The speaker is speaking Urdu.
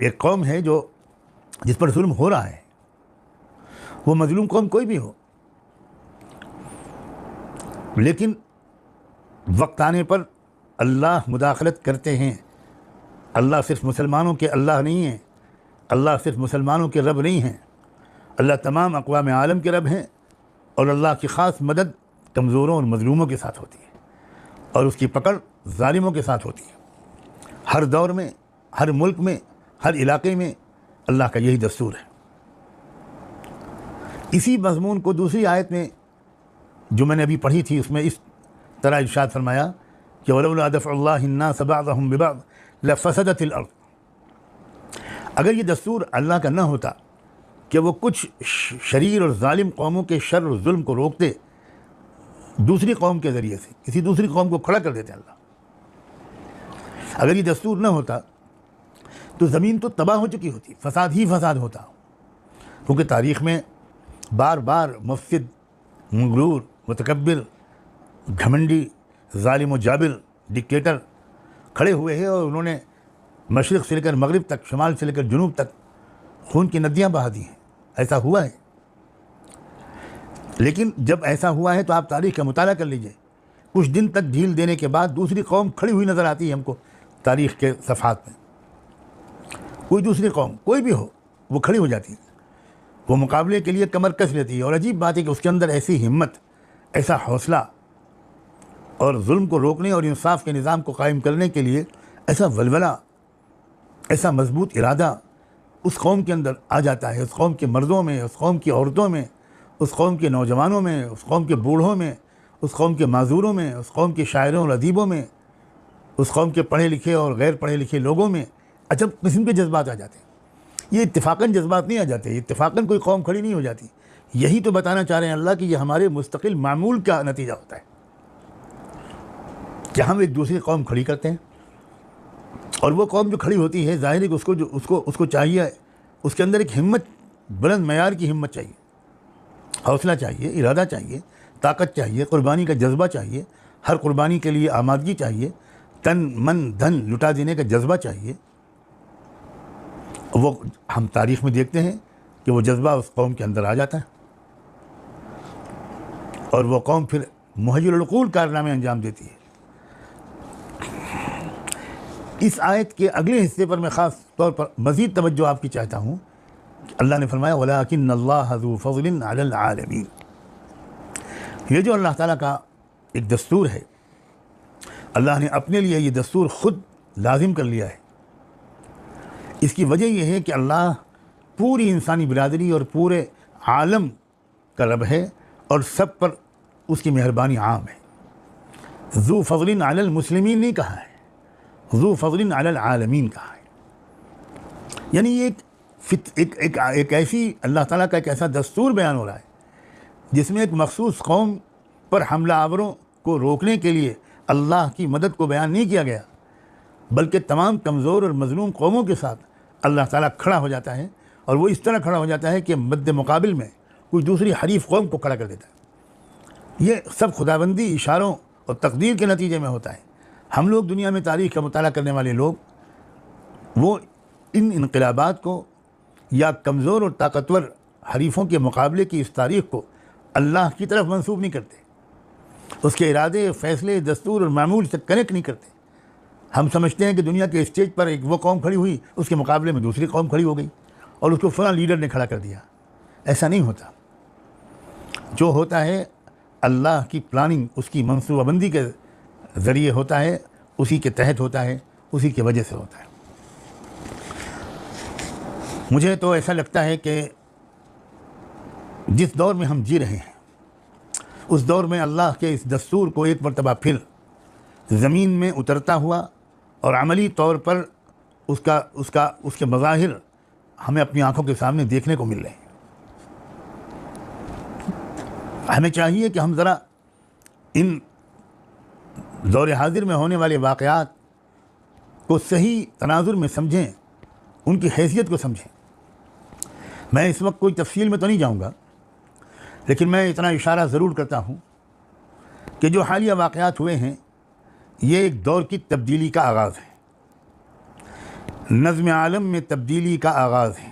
ایک قوم ہے جو جس پر ظلم ہو رہا ہے، وہ مظلوم قوم کوئی بھی ہو، لیکن وقت آنے پر اللہ مداخلت کرتے ہیں۔ اللہ صرف مسلمانوں کے اللہ نہیں ہیں، اللہ صرف مسلمانوں کے رب نہیں ہیں، اللہ تمام اقوام عالم کے رب ہیں، اور اللہ کی خاص مدد کمزوروں اور مظلوموں کے ساتھ ہوتی ہے، اور اس کی پکڑ ظالموں کے ساتھ ہوتی ہے۔ ہر دور میں، ہر ملک میں، ہر علاقے میں اللہ کا یہی دستور ہے۔ اسی مضمون کو دوسری آیت میں جو میں نے ابھی پڑھی تھی، اس میں اس طرح ارشاد فرمایا کہ وَلَوْلَا دَفْعُ اللَّهِ النَّاسَ بَعْضَهُمْ بِبَعْضٍ لَفَسَدَتِ الْأَرْضُ۔ اگر یہ دستور اللہ کا نہ ہوتا کہ وہ کچھ شریر اور ظالم قوموں کے شر اور ظلم کو روکتے دوسری قوم کے ذریعے سے، کسی دوسری قوم کو کھڑا کر دیتے اللہ، اگر یہ دستور نہ ہوتا تو زمین تو تباہ ہو چکی ہوتی، فساد ہی فساد ہوتا، کیونکہ تاریخ میں بار بار مفسد، مغرور، متکبر، گھمنڈی، ظالم و جابر، ڈکٹیٹر کھڑے ہوئے ہیں، اور انہوں نے مشرق سے لے کر مغرب تک، شمال سے لے کر جنوب تک خون کی ندیاں بہا دی ہیں۔ ایسا ہوا ہے، لیکن جب ایسا ہوا ہے تو آپ تاریخ کا مطالعہ کر لیجئے، کچھ دن تک ڈھیل دینے کے بعد دوسری قوم کھڑی ہوئی نظر آتی ہے ہم کو تاریخ کے صفحات میں۔ کوئی دوسری قوم کوئی بھی ہو، وہ کھڑی ہو جاتی ہے، وہ مقابلے کے لیے کمر کس لیتی ہے، اور عجیب بات ہے کہ اس کے اندر ایسی ہمت، ایسا حوصلہ، اور ظلم کو روکنے اور انصاف کے نظام کو قائم کرنے کے لیے ایسا ولولہ، ایسا مضبوط ارادہ اس قوم کے اندر آ جاتا ہے، اس قوم کے مردوں میں، اس قوم کی عورتوں میں، اس قوم کے نوجوانوں میں، اس قوم کے بوڑھوں میں، اس قوم کے معذوروں میں، اس قوم کے شاعروں اور ادیبوں میں، اس قوم کے پڑھے لکھے اور غیر پڑھے لکھے لوگوں میں عجب قسم کے جذبات آ جاتے ہیں۔ یہ اتفاقاً جذبات نہیں آ جاتے، اتفاقاً کوئی قوم کھڑی نہیں ہو جاتی۔ یہی تو بتانا چاہ رہے ہیں اللہ کہ یہ ہمارے مستقل معمول کا نتیجہ ہوتا ہے کہ ہم ایک دوسری قوم کھڑی کرتے ہیں، اور وہ قوم جو کھڑی ہوتی ہے ظاہر ہے کہ اس کو چاہیے، اس کے اندر ایک ہمت، بلند معیار کی ہمت چاہیے، حوصلہ چاہیے، ارادہ چاہیے، طاقت چاہیے، قربانی کا جذبہ چاہیے، ہر قربانی کے لیے آمادگی چاہیے، تن من دھن لٹا دینے کا جذبہ چاہیے۔ وہ ہم تاریخ میں دیکھتے ہیں کہ وہ جذبہ اس قوم کے اندر آ جاتا ہے، اور وہ قوم پھر محیر العقول کارنامے انجام دیتی ہے۔ اس آیت کے اگلے حصے پر میں خاص طور پر مزید توجہ آپ کی چاہتا ہوں کہ اللہ نے فرمایا وَلَٰكِنَّ اللَّهَ ذُو فَضْلٍ عَلَى الْعَالَمِينَ۔ یہ جو اللہ تعالیٰ کا ایک دستور ہے، اللہ نے اپنے لیے یہ دستور خود لازم کر لیا ہے۔ اس کی وجہ یہ ہے کہ اللہ پوری انسانی برادری اور پورے عالم کا رب ہے، اور سب پر اس کی مہربانی عام ہے۔ ذو فضل علی المسلمین نہیں کہا ہے، ذو فضل علی العالمین کہا ہے۔ یعنی یہ ایک ایسی اللہ تعالیٰ کا ایک ایسا دستور بیان ہو رہا ہے جس میں ایک مخصوص قوم پر حملہ آوروں کو روکنے کے لیے اللہ کی مدد کو بیان نہیں کیا گیا، بلکہ تمام کمزور اور مظلوم قوموں کے ساتھ اللہ تعالیٰ کھڑا ہو جاتا ہے، اور وہ اس طرح کھڑا ہو جاتا ہے کہ مد مقابل میں کوئی دوسری حریف قوم کو کھڑا کر دیتا ہے۔ یہ سب خداوندی اشاروں اور تقدیر کے نتیجے میں ہوتا ہے۔ ہم لوگ دنیا میں تاریخ کا مطالعہ کرنے والے لوگ، وہ ان انقلابات کو یا کمزور اور طاقتور حریفوں کے مقابلے کی اس تاریخ کو اللہ کی طرف منسوب نہیں کرتے، اس کے ارادے، فیصلے، دستور اور معمول سے کنیکٹ نہیں کرتے۔ ہم سمجھتے ہیں کہ دنیا کے اسٹیج پر ایک وہ قوم کھڑی ہوئی، اس کے مقابلے میں دوسری قوم کھڑی ہو گئی، اور اس کو فلاں لیڈر نے کھڑا کر دیا۔ ایسا نہیں ہوتا۔ جو ہوتا ہے اللہ کی پلاننگ، اس کی منصوبہ بندی کے ذریعے ہوتا ہے، اسی کے تحت ہوتا ہے، اسی کی وجہ سے ہوتا ہے۔ مجھے تو ایسا لگتا ہے کہ جس دور میں ہم جی رہے ہیں، اس دور میں اللہ کے اس دستور کو ایک مرتبہ پھر زمین میں اترتا ہوا اور عملی طور پر اس کے مظاہر ہمیں اپنی آنکھوں کے سامنے دیکھنے کو مل رہے ہیں۔ ہمیں چاہیے کہ ہم ذرا ان دور حاضر میں ہونے والے واقعات کو صحیح تناظر میں سمجھیں، ان کی حیثیت کو سمجھیں۔ میں اس وقت کوئی تفصیل میں تو نہیں جاؤں گا، لیکن میں اتنا اشارہ ضرور کرتا ہوں کہ جو حالیہ واقعات ہوئے ہیں، یہ ایک دور کی تبدیلی کا آغاز ہے۔ نظم عالم میں تبدیلی کا آغاز ہے،